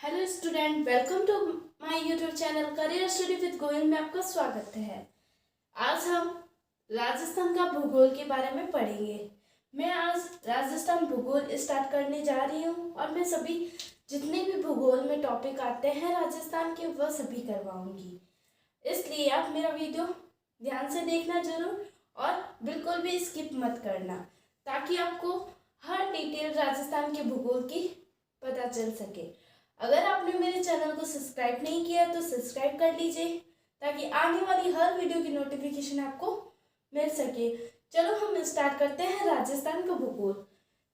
Hello student, welcome to my YouTube channel career study with Goyal में आपका स्वागत है। आज हम राजस्थान का भूगोल के बारे में पढ़ेंगे। मैं आज राजस्थान भूगोल स्टार्ट करने जा रही हूँ और मैं सभी जितने भी भूगोल में टॉपिक आते हैं राजस्थान के वह सभी करवाऊंगी। इसलिए आप मेरा वीडियो ध्यान से देखना जरूर और बिल्कुल भी स्किप मत करना, ताकि आपको हर डिटेल राजस्थान के भूगोल की पता चल सके। अगर आपने मेरे चैनल को सब्सक्राइब नहीं किया तो सब्सक्राइब कर लीजिए, ताकि आने वाली हर वीडियो की नोटिफिकेशन आपको मिल सके। चलो हम स्टार्ट करते हैं राजस्थान का भूगोल।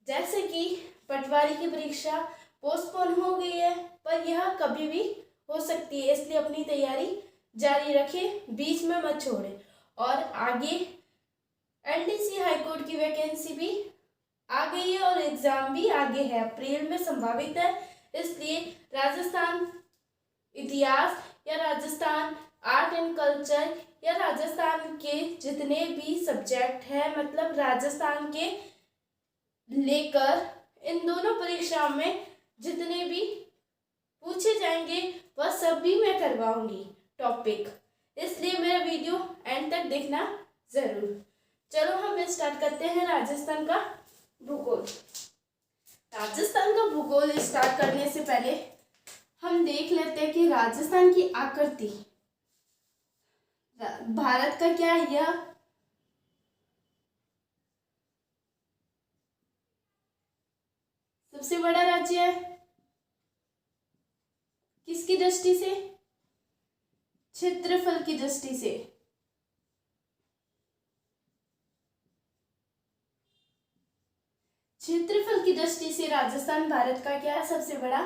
जैसे कि पटवारी की परीक्षा पोस्टपोन हो गई है, पर यह कभी भी हो सकती है, इसलिए अपनी तैयारी जारी रखें, बीच में मत छोड़े। और आगे एलडीसी हाईकोर्ट की वैकेंसी भी आ गई है और एग्जाम भी आगे है, अप्रैल में संभावित है। इसलिए राजस्थान इतिहास या राजस्थान आर्ट एंड कल्चर या राजस्थान के जितने भी सब्जेक्ट हैं, मतलब राजस्थान के लेकर इन दोनों परीक्षाओं में जितने भी पूछे जाएंगे वह सब भी मैं करवाऊंगी टॉपिक, इसलिए मेरा वीडियो एंड तक देखना जरूर। चलो हम स्टार्ट करते हैं राजस्थान का भूगोल। राजस्थान का भूगोल स्टार्ट करने से पहले हम देख लेते हैं कि राजस्थान की आकृति, भारत का क्या यह सबसे बड़ा राज्य है? किसकी दृष्टि से? क्षेत्रफल की दृष्टि से। क्षेत्रफल की दृष्टि से राजस्थान भारत का क्या सबसे बड़ा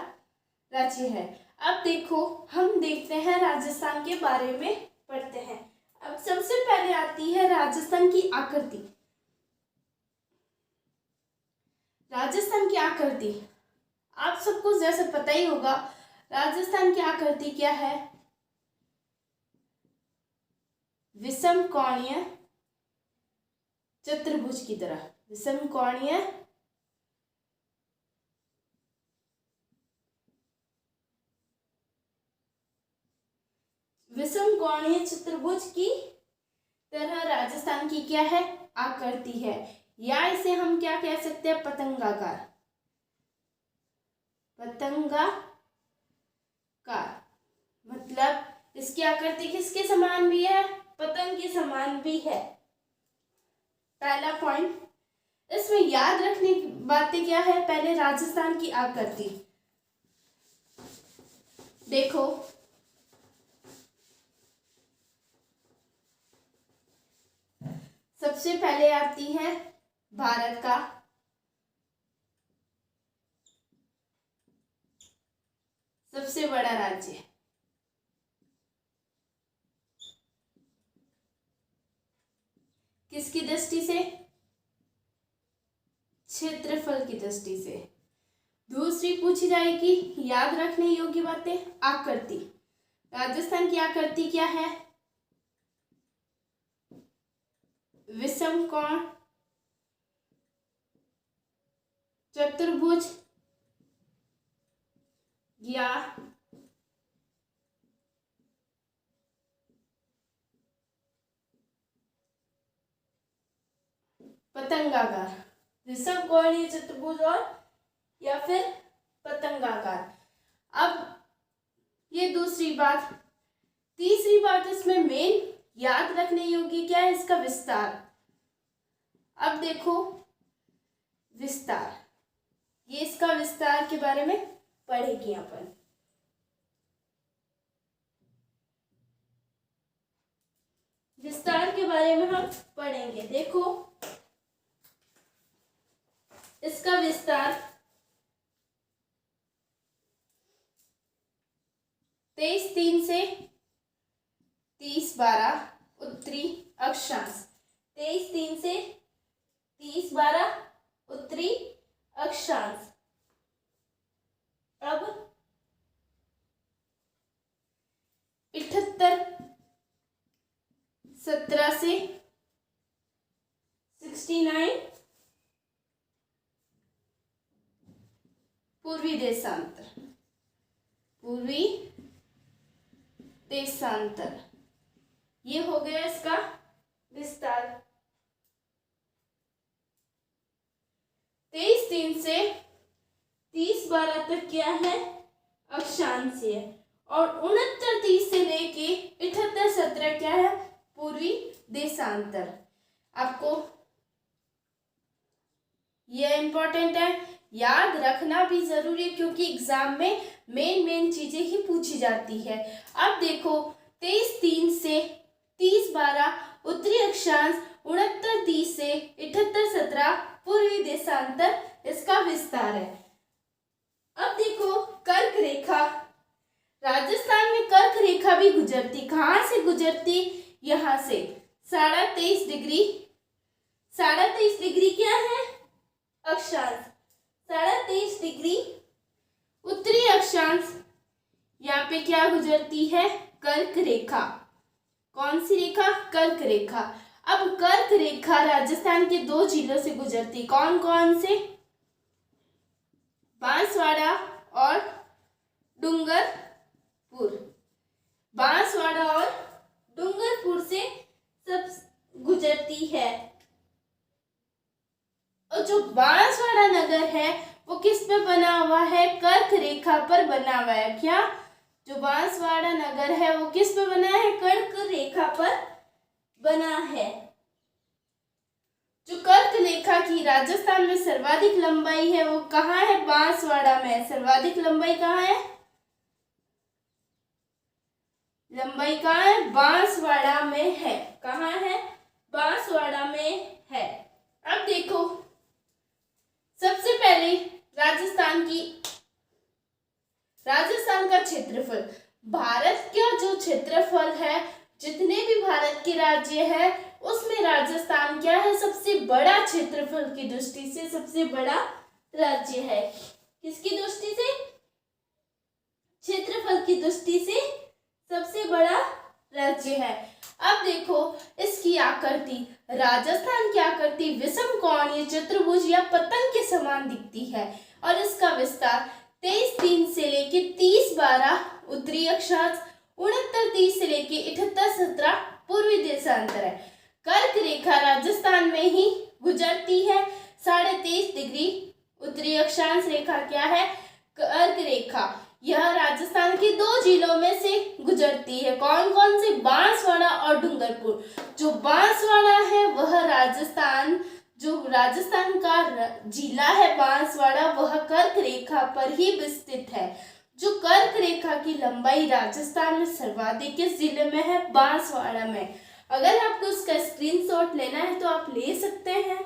राज्य है। अब देखो, हम देखते हैं राजस्थान के बारे में पढ़ते हैं। अब सबसे पहले आती है राजस्थान की आकृति। राजस्थान की आकृति आप सबको जैसे पता ही होगा, राजस्थान की आकृति क्या है? विषम कोणीय चतुर्भुज की तरह। विषम कोणीय चतुर्भुज की तरह राजस्थान की क्या है? आकृति है, या इसे हम क्या कह सकते हैं? पतंगाकार। पतंगाकार मतलब इसकी आकृति किसके समान भी है? पतंग के समान भी है। पहला पॉइंट। इसमें याद रखने की बातें क्या है? पहले राजस्थान की आकृति देखो, सबसे पहले आती है भारत का सबसे बड़ा राज्य। किसकी दृष्टि से? क्षेत्रफल की दृष्टि से। दूसरी पूछी जाएगी याद रखने योग्य बातें, आकृति। राजस्थान की आकृति क्या है? विषम कोण चतुर्भुज या पतंगाकार। विषम कोणीय चतुर्भुज और या फिर पतंगाकार। अब ये दूसरी बात। तीसरी बात इसमें मेन याद रखने योग्य क्या है? इसका विस्तार। अब देखो विस्तार, ये इसका विस्तार के बारे में पढ़ेंगे अपन। विस्तार के बारे में हम पढ़ेंगे। देखो इसका विस्तार 23-3 से 30-12 उत्तरी अक्षांश। 23-3 से 30-12 उत्तरी अक्षांश। अब 78-17 से 69 पूर्वी देशांतर। पूर्वी देशांतर। ये हो गया इसका विस्तार। 23 से 30 तक क्या है, अक्षांशीय। और 69 से लेके 78 क्या है, पूर्वी देशांतर। आपको यह इंपॉर्टेंट है, याद रखना भी जरूरी है, क्योंकि एग्जाम में मेन चीजें ही पूछी जाती है। अब देखो 23 से 30 उत्तरी अक्षांश, 69 से 78 पूर्वी देशांतर, इसका विस्तार है। अब देखो कर्क रेखा, राजस्थान में कर्क रेखा भी गुजरती, कहां से गुजरती, यहां से 23.5 डिग्री। 23.5 डिग्री क्या है, अक्षांश। 23.5 डिग्री उत्तरी अक्षांश, यहाँ पे क्या गुजरती है, कर्क रेखा। कौन सी रेखा, कर्क रेखा। अब कर्क रेखा राजस्थान के 2 जिलों से गुजरती, कौन कौन से, बांसवाड़ा और डूंगरपुर। बांसवाड़ा और डूंगरपुर से सब गुजरती है। और जो बांसवाड़ा नगर है वो किस पे बना हुआ है, कर्क रेखा पर बना हुआ है। क्या, जो बांसवाड़ा नगर है वो किस पे बना है, कर्क रेखा पर बना है। जो कर्क रेखा की राजस्थान में सर्वाधिक लंबाई है वो कहाँ है, बांसवाड़ा में। सर्वाधिक लंबाई कहाँ है, लंबाई कहाँ है, बांसवाड़ा में है। कहाँ है, बांसवाड़ा में है। अब देखो सबसे पहले राजस्थान का क्षेत्रफल। भारत का जो क्षेत्रफल है, जितने भी भारत के राज्य है उसमें राजस्थान क्या है, सबसे बड़ा क्षेत्रफल की दृष्टि से सबसे बड़ा राज्य है। किसकी दृष्टि से, क्षेत्रफल की दृष्टि से सबसे बड़ा राज्य है। अब देखो इसकी आकृति, राजस्थान की आकृति विषम कोणीय चतुर्भुज या पतंग के समान दिखती है। और इसका विस्तार 23.3 से लेके 30-12 उत्तरी अक्षांश, 69-30 से लेके 78-17 पूर्वी देशांतर है। कर्क रेखा राजस्थान में ही गुजरती है। 23.5 डिग्री उत्तरी अक्षांश रेखा क्या है, कर्क रेखा। यह राजस्थान के 2 जिलों में से गुजरती है। कौन कौन से, बांसवाड़ा और डूंगरपुर। जो बांसवाड़ा है वह राजस्थान का जिला है बांसवाड़ा, वह कर्क रेखा पर ही विस्तृत है। जो कर्क रेखा की लंबाई राजस्थान में सर्वाधिक किस जिले में है, बांसवाड़ा में। अगर आपको उसका स्क्रीनशॉट लेना है तो आप ले सकते हैं।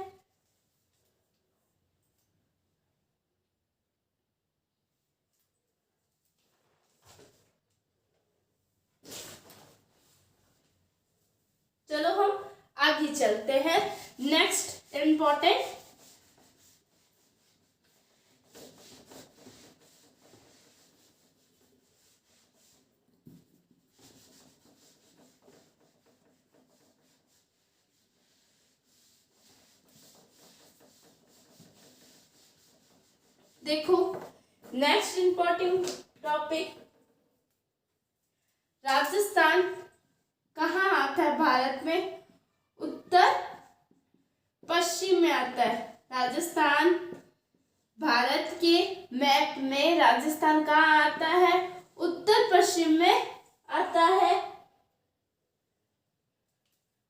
चलो हम आगे चलते हैं। नेक्स्ट इम्पोर्टेंट, देखो नेक्स्ट इम्पोर्टेंट टॉपिक, राजस्थान कहाँ आता है भारत में, उत्तर पश्चिम में आता है। राजस्थान भारत के मैप में राजस्थान कहाँ आता है, उत्तर पश्चिम में आता है।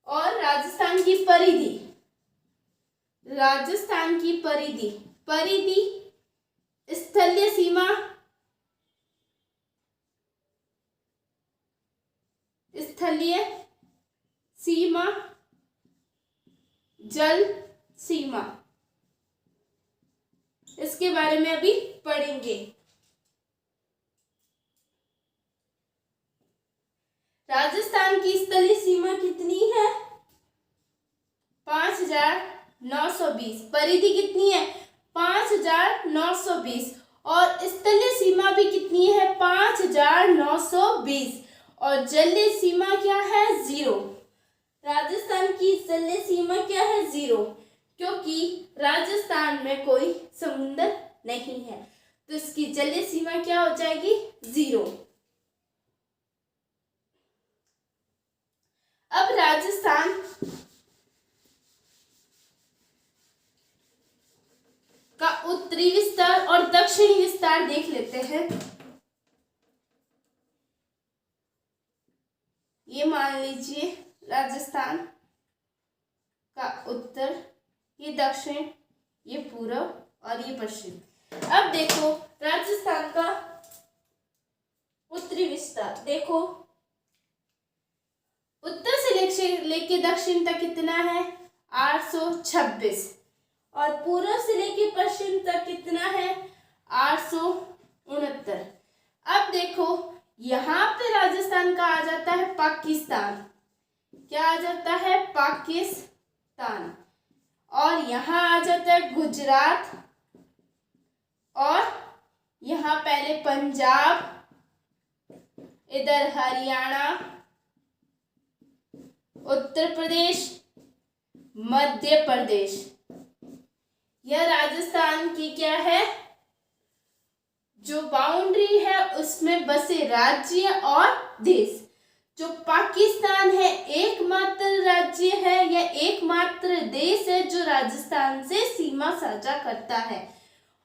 और राजस्थान की परिधि स्थलीय सीमा, जल सीमा, इसके बारे में अभी पढ़ेंगे। राजस्थान की स्थलीय सीमा कितनी है, 5920। परिधि कितनी है, 5920। और स्थलीय सीमा भी कितनी है, 5920। और जलीय सीमा क्या है, 0। राजस्थान की जलीय सीमा क्या है, 0, क्योंकि राजस्थान में कोई समुद्र नहीं है। तो इसकी जलीय सीमा क्या हो जाएगी? 0। अब राजस्थान का उत्तरी विस्तार और दक्षिणी विस्तार देख लेते हैं। ये मान लीजिए राजस्थान का उत्तर, ये दक्षिण, ये पूर्व और ये पश्चिम। अब देखो राजस्थान का उत्तरी विस्तार, देखो उत्तर से लेके दक्षिण तक कितना है? 826। और पूर्व से लेके पश्चिम तक कितना है? 869। अब देखो यहाँ पे राजस्थान का आ जाता है पाकिस्तान। क्या आ जाता है? पाकिस्तान। और यहाँ आ जाता है गुजरात, और यहाँ पहले पंजाब, इधर हरियाणा, उत्तर प्रदेश, मध्य प्रदेश। यह राजस्थान की क्या है? जो बाउंड्री है उसमें बसे राज्य और देश। जो पाकिस्तान है एकमात्र राज्य है या एकमात्र देश है जो राजस्थान से सीमा साझा करता है।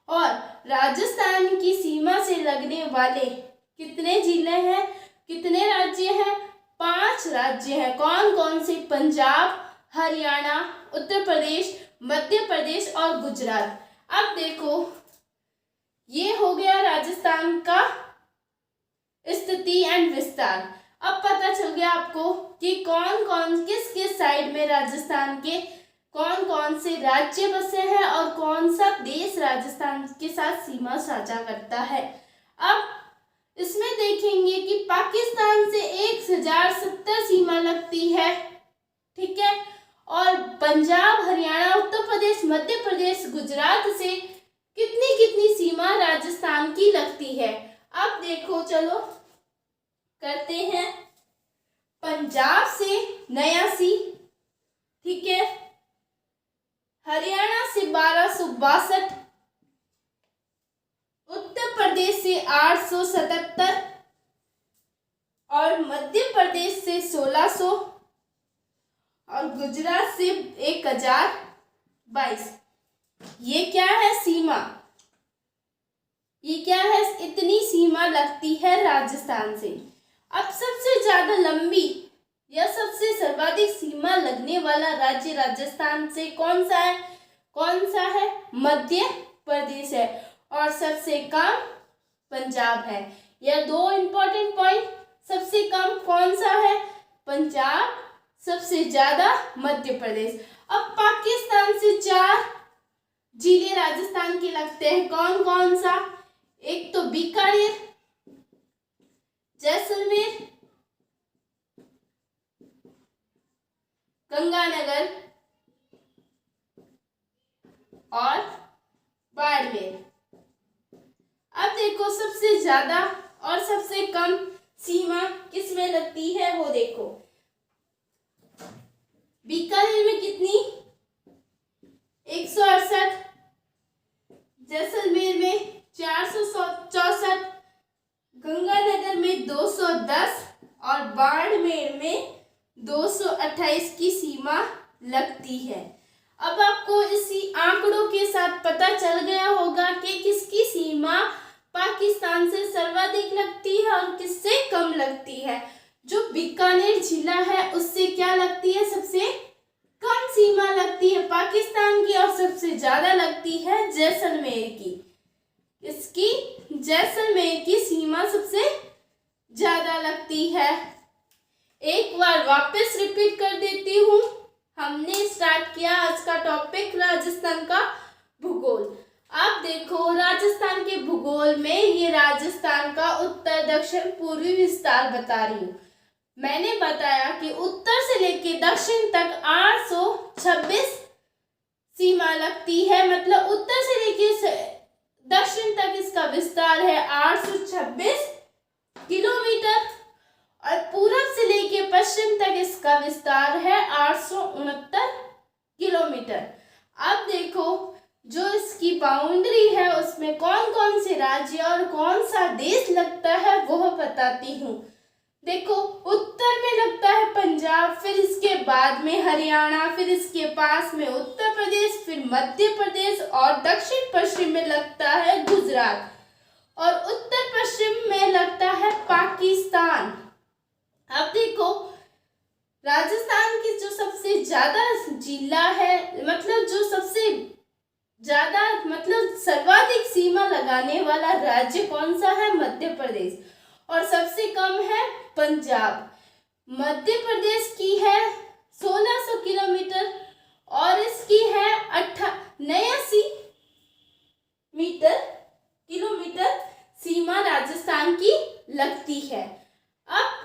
और राजस्थान की सीमा से लगने वाले कितने जिले हैं, कितने राज्य हैं? 5 राज्य हैं। कौन कौन से? पंजाब, हरियाणा, उत्तर प्रदेश, मध्य प्रदेश और गुजरात। अब देखो ये हो गया राजस्थान का स्थिति एंड विस्तार। अब पता चल गया आपको कि कौन कौन किस किस साइड में राजस्थान के कौन कौन से राज्य बसे हैं और कौन सा देश राजस्थान के साथ सीमा साझा करता है। अब इसमें देखेंगे कि पाकिस्तान से 1070 सीमा लगती है, ठीक है। और पंजाब, हरियाणा, उत्तर प्रदेश, मध्य प्रदेश, गुजरात से कितनी कितनी सीमा राजस्थान की लगती है। अब देखो चलो करते हैं। पंजाब से 89, ठीक है। हरियाणा से 1262, उत्तर प्रदेश से 877 और मध्य प्रदेश से 1600 और गुजरात से 1022। ये क्या है? सीमा। ये क्या है? इतनी सीमा लगती है राजस्थान से। अब सबसे ज्यादा लंबी या सबसे सर्वाधिक सीमा लगने वाला राज्य राजस्थान से कौन सा है? कौन सा है? मध्य प्रदेश है। और सबसे कम पंजाब है। यह 2 इंपॉर्टेंट पॉइंट। सबसे कम कौन सा है? पंजाब, सबसे ज्यादा मध्य प्रदेश। अब पाकिस्तान से 4 जिले राजस्थान के लगते हैं। कौन कौन सा? एक तो बीकानेर, जैसलमेर, गंगानगर और बाड़मेर। अब देखो सबसे ज्यादा और सबसे कम सीमा किसमें लगती है वो देखो। बीकानेर में कितनी? 168, जैसलमेर में 464, गंगानगर में 210 और बाड़मेर में 228 की सीमा लगती है। अब आपको इसी आंकड़ों के साथ पता चल गया होगा कि किसकी सीमा पाकिस्तान से सर्वाधिक लगती है और किससे कम लगती है। जो बीकानेर जिला है उससे क्या लगती है? सबसे कम सीमा लगती है पाकिस्तान की और सबसे ज्यादा लगती है जैसलमेर की। इसकी जैसलमेर की सीमा सबसे ज्यादा लगती है। एक बार वापस रिपीट कर देती हूँ। हमने स्टार्ट किया आज का टॉपिक राजस्थान का भूगोल। आप देखो राजस्थान के भूगोल में ये राजस्थान का उत्तर, दक्षिण, पूर्वी विस्तार बता रही हूँ। मैंने बताया कि उत्तर से लेके दक्षिण तक 826 सीमा लगती है। मतलब उत्तर से लेके दक्षिण तक इसका विस्तार है 826 किलोमीटर और पूरब से लेके पश्चिम तक इसका विस्तार है 869 किलोमीटर। अब देखो जो इसकी बाउंड्री है उसमें कौन कौन से राज्य और कौन सा देश लगता है वह बताती हूँ। देखो, उत्तर में लगता है पंजाब, फिर इसके बाद में हरियाणा, फिर इसके पास में उत्तर प्रदेश, फिर मध्य प्रदेश और दक्षिण पश्चिम में लगता है गुजरात और उत्तर पश्चिम में लगता है पाकिस्तान। अब देखो, राजस्थान की जो सबसे ज्यादा जिला है, मतलब जो सबसे ज्यादा मतलब सर्वाधिक सीमा लगाने वाला राज्य कौन सा है? मध्य प्रदेश। और सबसे कम है पंजाब। मध्य प्रदेश की है 1600 किलोमीटर और इसकी है 89 किलोमीटर सीमा राजस्थान की लगती है। अब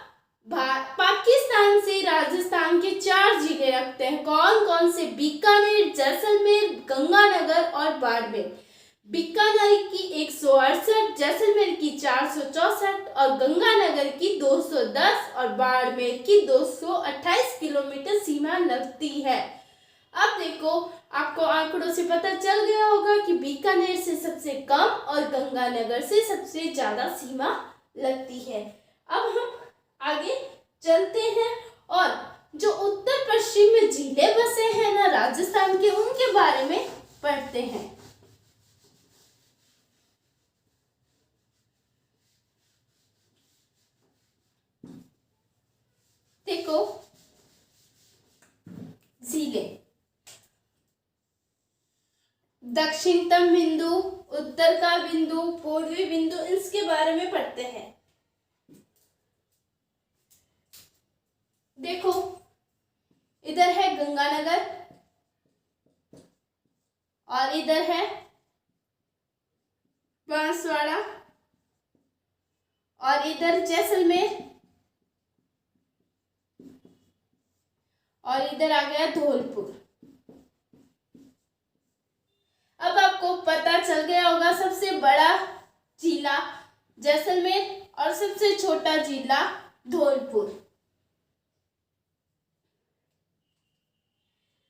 पाकिस्तान से राजस्थान के 4 जिले लगते हैं। कौन कौन से? बीकानेर, जैसलमेर, गंगानगर और बाड़मेर। बीकानेर की 168, जैसलमेर की 464 और गंगानगर की 210 और बाड़मेर की 228 किलोमीटर सीमा लगती है। अब देखो, आपको आंकड़ों से पता चल गया होगा कि बीकानेर से सबसे कम और गंगानगर से सबसे ज्यादा सीमा लगती है। अब हम आगे चलते हैं और जो उत्तर पश्चिम में जिले बसे हैं ना राजस्थान के, उनके बारे में पढ़ते हैं। देखो, जिले दक्षिणतम बिंदु, उत्तर का बिंदु, पूर्वी बिंदु, इसके बारे में पढ़ते हैं। देखो, इधर है गंगानगर और इधर है बांसवाड़ा और इधर जैसलमेर और इधर आ गया धौलपुर। अब आपको पता चल गया होगा सबसे बड़ा जिला जैसलमेर और सबसे छोटा जिला धौलपुर।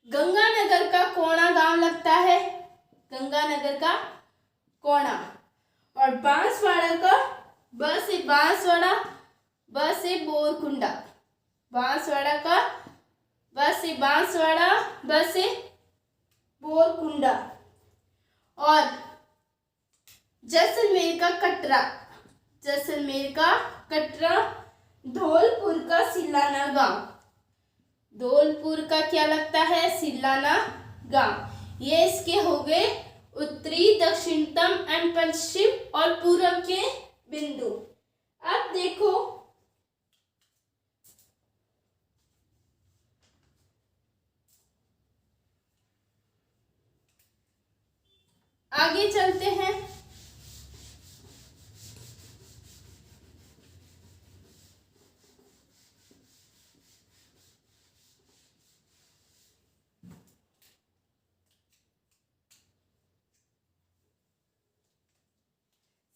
गंगानगर का कोणा गांव लगता है, गंगानगर का कोणा। और बांसवाड़ा का ब से बांसवाड़ा, ब से बोरकुंडा। बांसवाड़ा का ब से बांसवाड़ा, ब से बोरकुंडा। और जैसलमेर का कटरा, जैसलमेर का कटरा। धौलपुर का सिलाना गांव, धौलपुर का क्या लगता है? सिलाना गांव। ये इसके हो गए उत्तरी, दक्षिणतम एवं पश्चिम और पूर्व के बिंदु। अब देखो, आगे चलते हैं।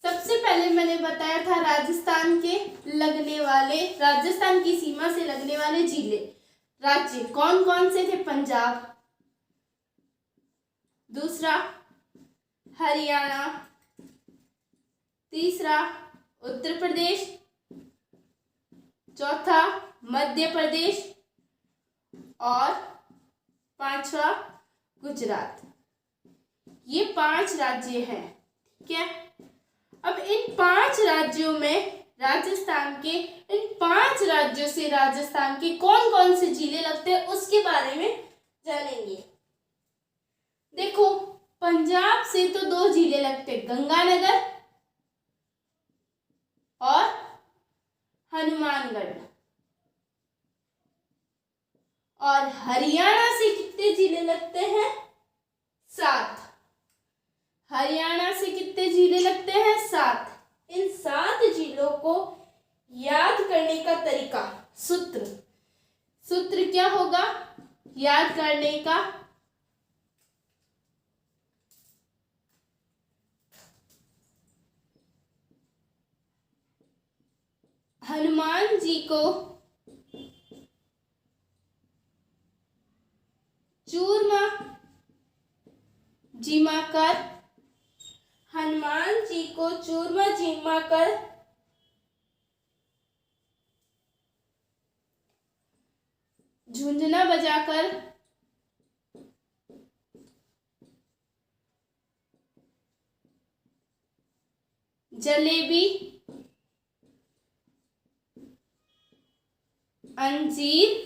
सबसे पहले मैंने बताया था राजस्थान के लगने वाले, राजस्थान की सीमा से लगने वाले जिले, राज्य कौन कौन से थे? पंजाब, दूसरा हरियाणा, तीसरा उत्तर प्रदेश, चौथा मध्य प्रदेश और पांचवा गुजरात। ये 5 राज्य हैं, ठीक है। अब इन 5 राज्यों में राजस्थान के, इन 5 राज्यों से राजस्थान के कौन कौन से जिले लगते हैं उसके बारे में जानेंगे। देखो, पंजाब से तो 2 जिले लगते, गंगानगर और हनुमानगढ़। और हरियाणा से कितने जिले लगते हैं? 7। हरियाणा से कितने जिले लगते हैं? 7। इन 7 जिलों को याद करने का तरीका, सूत्र क्या होगा याद करने का? हनुमान जी को चूरमा जिमा कर, हनुमान जी को चूरमा जिमा कर झुंझुना बजाकर जलेबी अंजीर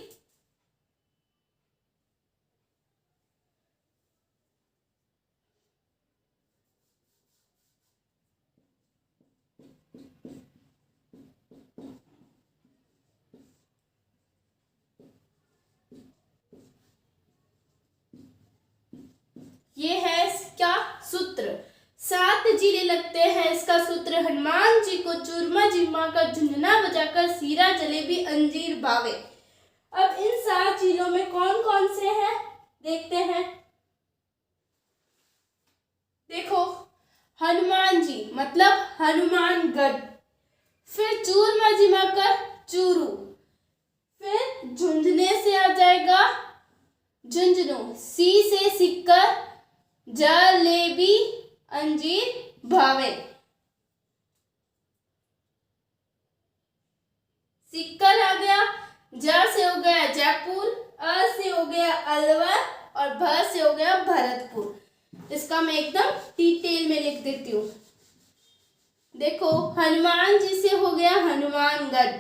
ये है इसका सूत्र। 7 जिले लगते हैं इसका सूत्र। हनुमान जी को चूरमा जिमा कर झुंझुना बजाकर सीरा जलेबी अंजीर भावे। अब इन 7 जिलों में कौन कौन से हैं देखते हैं। देखो, हनुमान जी मतलब हनुमानगढ़, फिर चूरमा जिमा कर चूरू, फिर झुंझुने से आ जाएगा झुंझुनू, सी से सिक्कर जलेबी अंजीर भावे। सिक्कर आ गया, ज से हो गया जयपुर, अ से हो गया अलवर और भ से हो गया भरतपुर। इसका मैं एकदम डिटेल में लिख देती हूँ। देखो, हनुमान जी से हो गया हनुमानगढ़,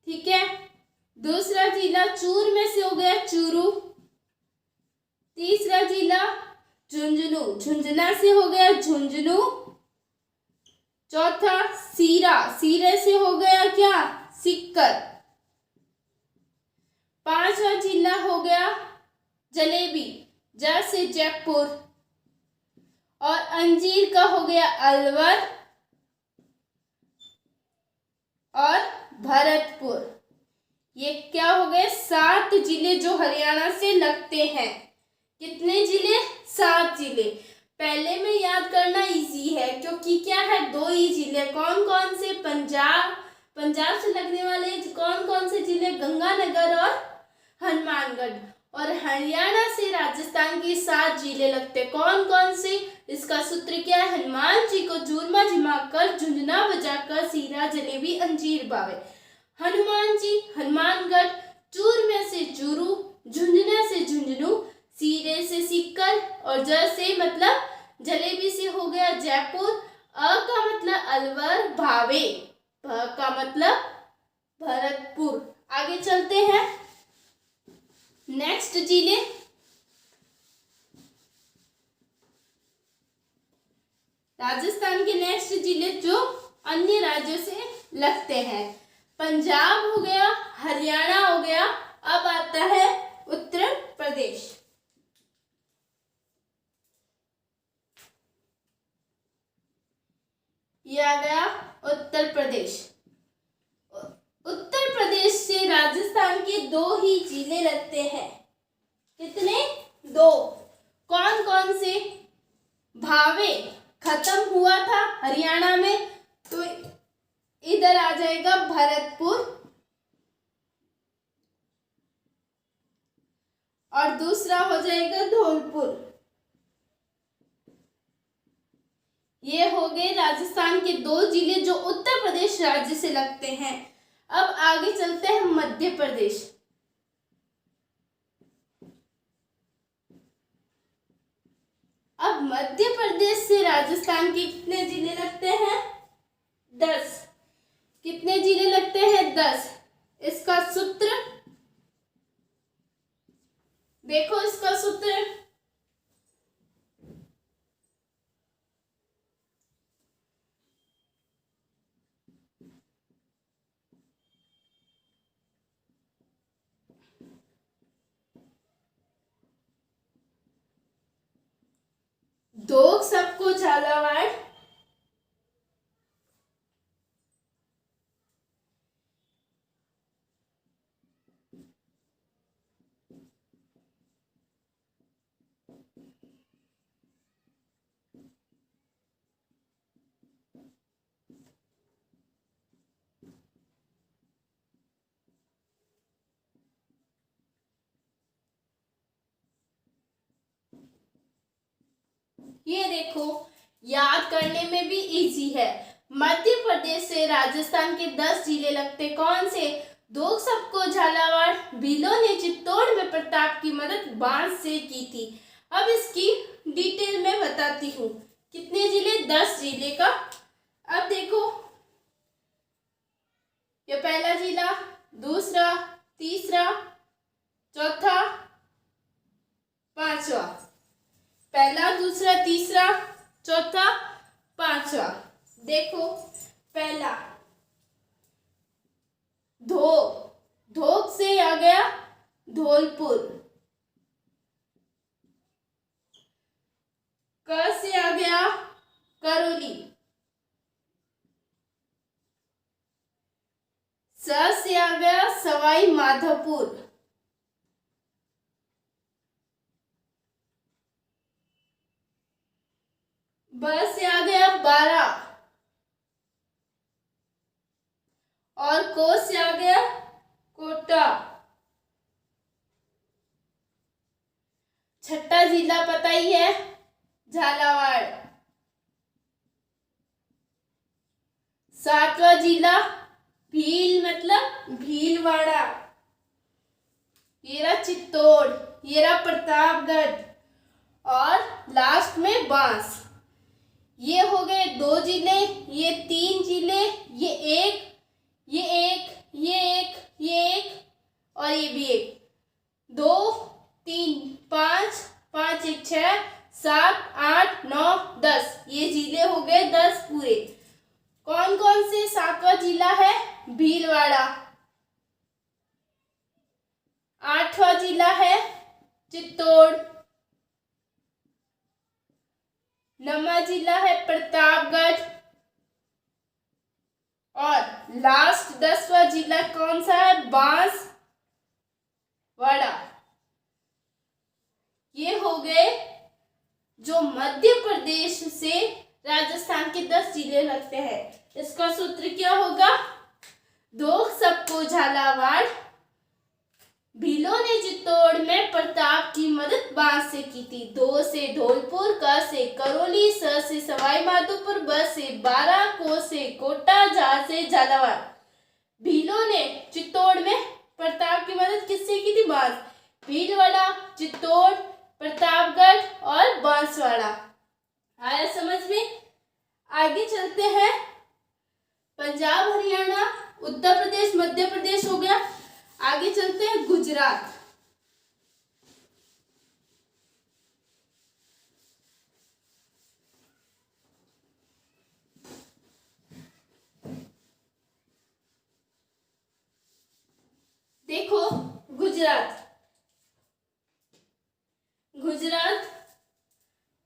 ठीक है। दूसरा जिला चूर में से हो गया चूरू। तीसरा जिला झुंझुनू, झुंझुना से हो गया झुंझुनू। चौथा सीरा, सीरे से हो गया क्या सिक्कर। पांचवा जिला हो गया जलेबी, ज से जयपुर, और अंजीर का हो गया अलवर और भरतपुर। ये क्या हो गए 7 जिले जो हरियाणा से लगते हैं। कितने जिले? 7 जिले। पहले में याद करना इजी है क्योंकि क्या है 2 ही जिले। कौन कौन से? पंजाब से लगने वाले कौन कौन से जिले? गंगानगर और हनुमानगढ़। और हरियाणा से राजस्थान के 7 जिले लगते। कौन कौन से? इसका सूत्र क्या है? हनुमान जी को चूरमा जिमा कर झुंझुना बजाकर सीरा जलेबी अंजीर भावे। हनुमान जी हनुमानगढ़, चूर में से चूरू, झुंझुना से झुंझुनू, सीरे से सिक्कर और ज से मतलब जलेबी से हो गया जयपुर, अ का मतलब अलवर, भावे, भ का मतलब भरतपुर। आगे चलते हैं। नेक्स्ट जिले, राजस्थान के नेक्स्ट जिले जो अन्य राज्यों से लगते हैं। पंजाब हो गया, हरियाणा हो गया। अब आता है उत्तर प्रदेश। ये आ गया उत्तर प्रदेश। उत्तर प्रदेश से राजस्थान के 2 ही जिले लगते हैं। कितने? 2। कौन कौन से? भावे खत्म हुआ था हरियाणा में तो इधर आ जाएगा भरतपुर, और दूसरा हो जाएगा धौलपुर। ये हो गए राजस्थान के 2 जिले जो उत्तर प्रदेश राज्य से लगते हैं। अब आगे चलते हैं मध्य प्रदेश। अब मध्य प्रदेश से राजस्थान के कितने जिले लगते हैं? 10। कितने जिले लगते हैं? 10। इसका सूत्र देखो, इसका सूत्र दो सबको झालावाड़, ये देखो, याद करने में भी इजी है। मध्य प्रदेश से राजस्थान के 10 जिले लगते। कौन से? दोग सबको झालावाड़। भीलों ने चित्तौड़ में प्रताप की मदद बांस से की थी। अब इसकी डिटेल में बताती हूँ। कितने जिले? 10 जिले का। अब देखो, ये पहला जिला, दूसरा, तीसरा, चौथा, पांचवा। पहला, दूसरा, तीसरा, चौथा, पांचवा। देखो, पहला धोक। धोक से आ गया धौलपुर। क से आ गया करौली। स से आ गया सवाई माधोपुर। ब से आ गया बारा। और को से आ गया कोटा। छठा जिला पता ही है, झालावाड़। सातवां जिला भील, मतलब भीलवाड़ा। ये रहा चित्तौड़, ये रहा प्रतापगढ़, और लास्ट में बांस। ये हो गए 2 जिले, ये 3 जिले, ये एक, ये एक, ये एक, ये एक, और ये भी एक। 2, 3, 5, 5, 1, 6, 7, 8, 9, 10। ये जिले हो गए 10 पूरे। कौन कौन से? 7वां जिला है भीलवाड़ा। 8वां जिला है चित्तौड़। 9वां जिला है प्रतापगढ़। और लास्ट 10वां जिला कौन सा है? बांसवाड़ा। ये हो गए जो मध्य प्रदेश से राजस्थान के 10 जिले लगते हैं। इसका सूत्र क्या होगा? दोग सबको झालावाड़। भीलों ने चित्तौड़ में प्रताप की मदद बांस से की थी। 2 से धौलपुर, क से करौली, स से सवाई माधोपुर, ब से बारा, को से कोटा, झा से झालावाड़। भीलों ने चित्तौड़ में प्रताप की मदद किससे की थी? बांस। भीलवाड़ा, चित्तौड़, प्रतापगढ़ और बांसवाड़ा। आया समझ में? आगे चलते हैं। पंजाब, हरियाणा, उत्तर प्रदेश, मध्य प्रदेश हो गया। आगे चलते हैं गुजरात। देखो, गुजरात। गुजरात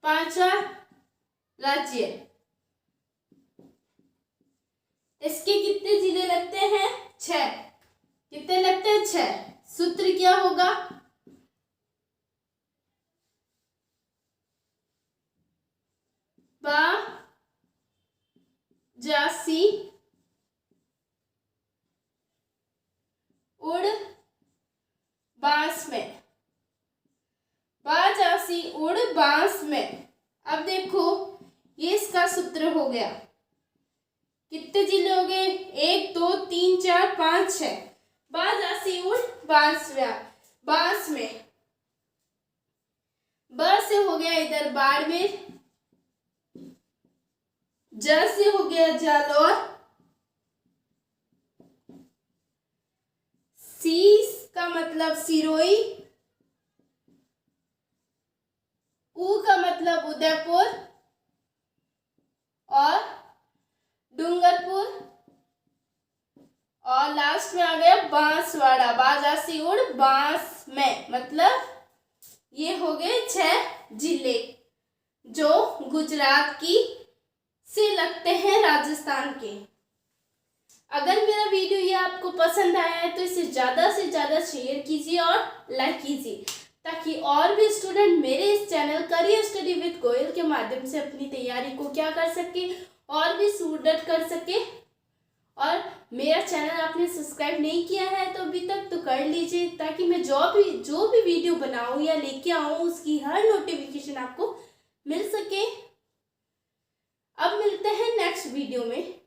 5वां राज्य। इसके कितने जिले लगते हैं? 6। कितने लगते हैं? 6। सूत्र क्या होगा? बा जासी उड़ बांस में। बाजासी उड़ बांस में। अब देखो, ये इसका सूत्र हो गया। कितने जिले हो गए? 1, 2, 3, 4, 5, 6। बाजासी उड़ बांस में। ब से हो गया इधर बाड़मेर। ज से हो गया जालौर। सी का मतलब सिरोही। उ का मतलब उदयपुर और डूंगरपुर। और लास्ट में आ गया बांसवाड़ा। बाजासी उड़ बांस में, मतलब ये हो गए 6 जिले जो गुजरात की से लगते हैं राजस्थान के। अगर मेरा वीडियो ये आपको पसंद आया है तो इसे ज़्यादा से ज़्यादा शेयर कीजिए और लाइक कीजिए, ताकि और भी स्टूडेंट मेरे इस channel career study with Goyal के माध्यम से अपनी तैयारी को क्या कर सके और भी सुदृढ़ कर सके। और मेरा चैनल आपने सब्सक्राइब नहीं किया है तो अभी तक तो कर लीजिए, ताकि मैं जो भी वीडियो बनाऊँ या लेके आऊँ उसकी हर नोटिफिकेशन आपको मिल सके। अब मिलते हैं नेक्स्ट वीडियो में।